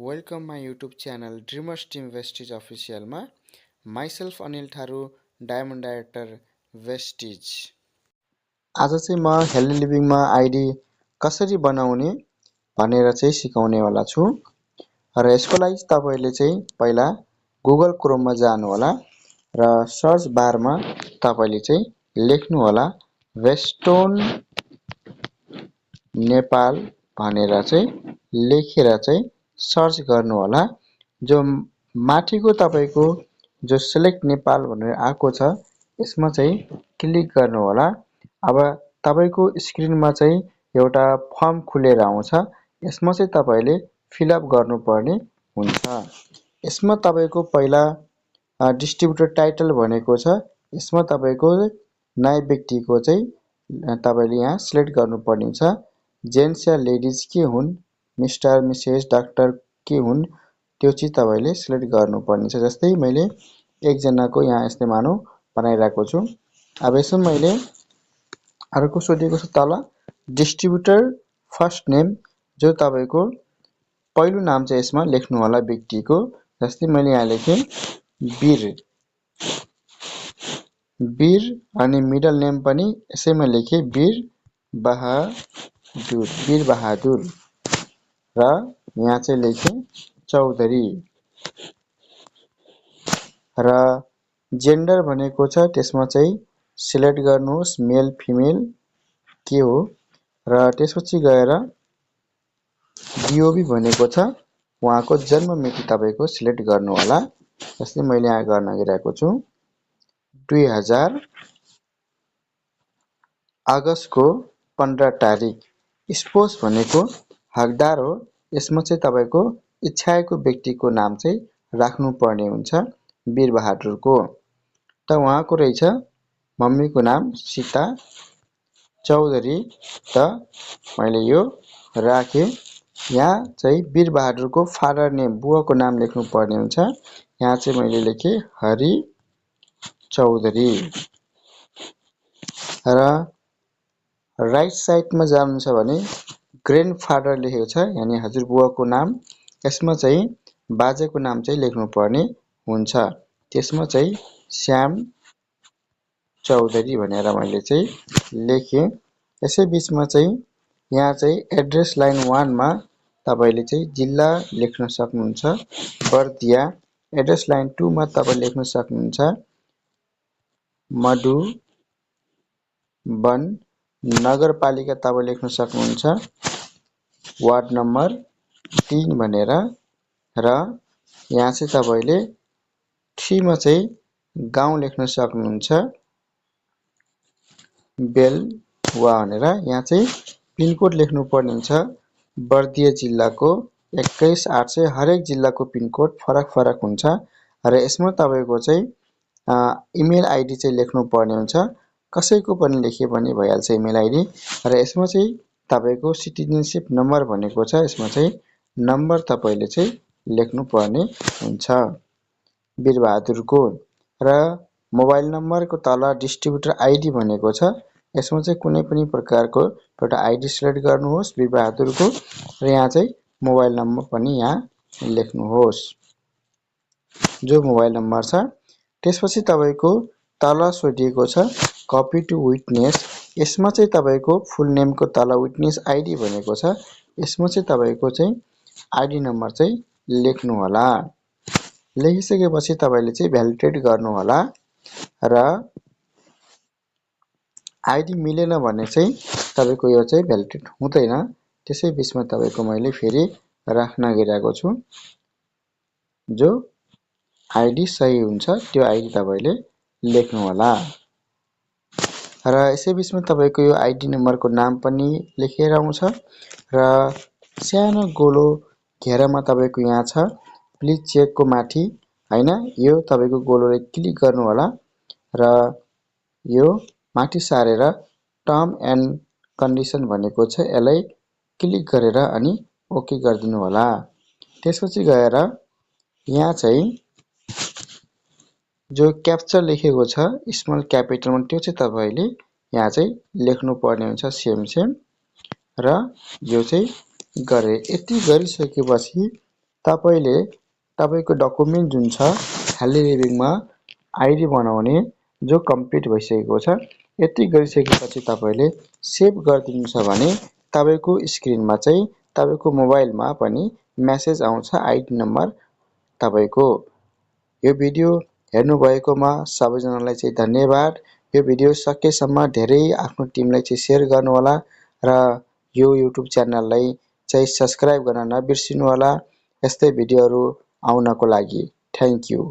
Welcome my YouTube channel dreamers team Vestige अफिसियलमा myself Anil Tharu diamond director Vestige. आज चाहिँ म हेल्दी लिभिङमा आइडी कसरी बनाउने भनेर चाहिँ सिकाउनेवाला छु। र यसको लागि तपाईले चाहिँ पहिला गुगल क्रोममा जानु होला र सर्च बारमा तपाईले चाहिँ लेख्नु होला वेस्टोन नेपाल भनेर चाहिँ लेखेर चाहिँ सर्च गर्नु होला। जो माथिको तपाईको जो सिलेक्ट नेपाल भनेर आएको छ यसमा चाहिँ क्लिक गर्नु होला। अब तपाईको स्क्रिनमा चाहिँ एउटा फर्म खुलेर आउँछ। यसमा चाहिँ तपाईले फिलअप गर्नुपर्ने हुन्छ। यसमा तपाईको पहिला डिस्ट्रिब्युटर टाइटल भनेको छ। यसमा तपाईको नयाँ व्यक्तिको चाहिँ तपाईले यहाँ सिलेक्ट गर्नुपर्ने हुन्छ। जेन्ट्स या लेडिज के हुन्, मिस्टर मिसेस डाक्टर के हुन् त्यो चाहिँ तपाईले सिलेक्ट गर्नुपर्ने छ। जस्तै मैले एकजनाको यहाँ यस्तै मानौ बनाइरहेको छु। अब यसमा मैले अर्को सोधेको छु तल डिस्ट्रिब्युटर फर्स्ट नेम जो तपाईको पहिलो नाम चाहिँ यसमा लेख्नु होला व्यक्तिको। जस्तै मैले यहाँ लेखे वीर अनि मिडल नेम पनि यसैमा लेखे वीर बहादुर र यहाँ चाहिँ लेखे चौधरी र जेन्डर भनेको छ त्यसमा चाहिँ सिलेक्ट गर्नुहोस् मेल फिमेल के हो र त्यसपछि गएर डिओबी भनेको छ उहाँको जन्म मिति तपाईको सिलेक्ट गर्नु होला। जस्तै मैले यहाँ गर्न गइरहेको छु 2000 अगस्तको 15 तारिक। स्पोज भनेको हकदार हो। यसमा चाहिँ तपाईको इच्छाएको व्यक्तिको नाम चाहिँ राख्नु पर्ने हुन्छ। वीर बहादुरको त उहाँको रहेछ मम्मीको नाम सीता चौधरी त मैले यो राखे। यहाँ चाहिँ वीर बहादुरको फादर नेम बुवाको नाम लेख्नु पर्ने हुन्छ। यहाँ चाहिँ मैले लेखे हरि चौधरी र राइट साइडमा जानु छ भने ग्रान्डफादर लेखेको छ यानी हजुरबुवाको नाम। यसमा चाहिँ बाजेको नाम चाहिँ लेख्नु पर्ने हुन्छ। त्यसमा चाहिँ श्याम चौधरी भनेर मैले चाहिँ लेखे। यसै बीचमा चाहिँ यहाँ चाहिँ एड्रेस लाइन 1 मा तपाईले चाहिँ जिल्ला लेख्न सक्नुहुन्छ बर्दिया। एड्रेस लाइन 2 मा तपाईले लेख्न सक्नुहुन्छ मधुबन। नगरपालिका तपाईले लेख्न सक्नुहुन्छ वार्ड नम्बर 3 भनेर र यहाँ चाहिँ तपाईले 3 मा चाहिँ गाउँ लेख्न सक्नुहुन्छ बेलवा भनेर। यहाँ चाहिँ पिनकोड लेख्नु पर्ने हुन्छ बर्दिया जिल्लाको 21800। हरेक जिल्लाको पिनकोड फरक हुन्छ र यसमा तपाईको चाहिँ इमेल आइडी चाहिँ लेख्नु पर्ने हुन्छ। कसैको पनि लेखे पनि भइहाल्छ इमेल आइडी र यसमा चाहिँ तपाईको सिटिजनशिप नम्बर भनेको छ। यसमा चाहिँ नम्बर तपाईले चाहिँ लेख्नु पर्ने हुन्छ वीरबहादुरको र मोबाइल नम्बरको तल डिस्ट्रिब्युटर आइडी भनेको छ। यसमा चाहिँ कुनै पनि प्रकारको एउटा आइडी सिलेक्ट गर्नुहोस् वीरबहादुरको र यहाँ चाहिँ मोबाइल नम्बर पनि यहाँ लेख्नुहोस् जो मोबाइल नम्बर छ। त्यसपछि तपाईको तल सोधिएको छ कपी टु विटनेस। यसमा चाहिँ तपाईको फुल नेमको तल विटनेस आइडी भनेको छ। यसमा चाहिँ तपाईको चाहिँ आइडी नम्बर चाहिँ लेख्नु होला। लेखिसकेपछि तपाईले चाहिँ भ्यालिडेट गर्नु होला र आइडी मिलेन भने चाहिँ तपाईको यो चाहिँ भ्यालिडेट हुँदैन। त्यसै बीचमा तपाईको मैले फेरि राख्न गइरहेको छु जो आइडी सही हुन्छ त्यो आइडी तपाईले लेख्नु होला र यसै बीचमा तपाईको यो आइडी नम्बरको नाम पनि लेखेर आउँछ र सानो गोलो घेरामा तपाईको यहाँ छ प्लिज चेकको माथि हैन यो तपाईको गोलोले क्लिक गर्नु होला र यो माथि सारेर टर्म एन्ड कन्डिसन भनेको छ यसलाई क्लिक गरेर अनि ओके गरिदिनु होला। त्यसपछि गएर यहाँ चाहिँ जो क्याप्चा लेखेको छ स्मल क्यापिटलमा त्यो चाहिँ तपाईले यहाँ चाहिँ लेख्नु पर्ने हुन्छ सेम र यो चाहिँ गरे। यति गरिसकेपछि तपाईले तपाईको डकुमेन्ट जुन छ ह्याली लिभिङमा आइडी बनाउने जो कम्प्लिट भइसकेको छ। यति गरिसकेपछि तपाईले सेभ गरिदिनु छ भने तपाईको स्क्रिनमा चाहिँ तपाईको मोबाइलमा पनि मेसेज आउँछ आइडी नम्बर तपाईको। यो भिडियो हेर्नु भएकोमा सबैजनालाई चाहिँ धन्यवाद। यो भिडियो सकेसम्म धेरै आफ्नो टिमलाई चाहिँ शेयर गर्नु होला र यो युट्युब च्यानललाई चाहिँ सब्स्क्राइब गर्न नबिर्सिनु होला। यस्तै भिडियोहरू आउनको लागि थ्यांक यू।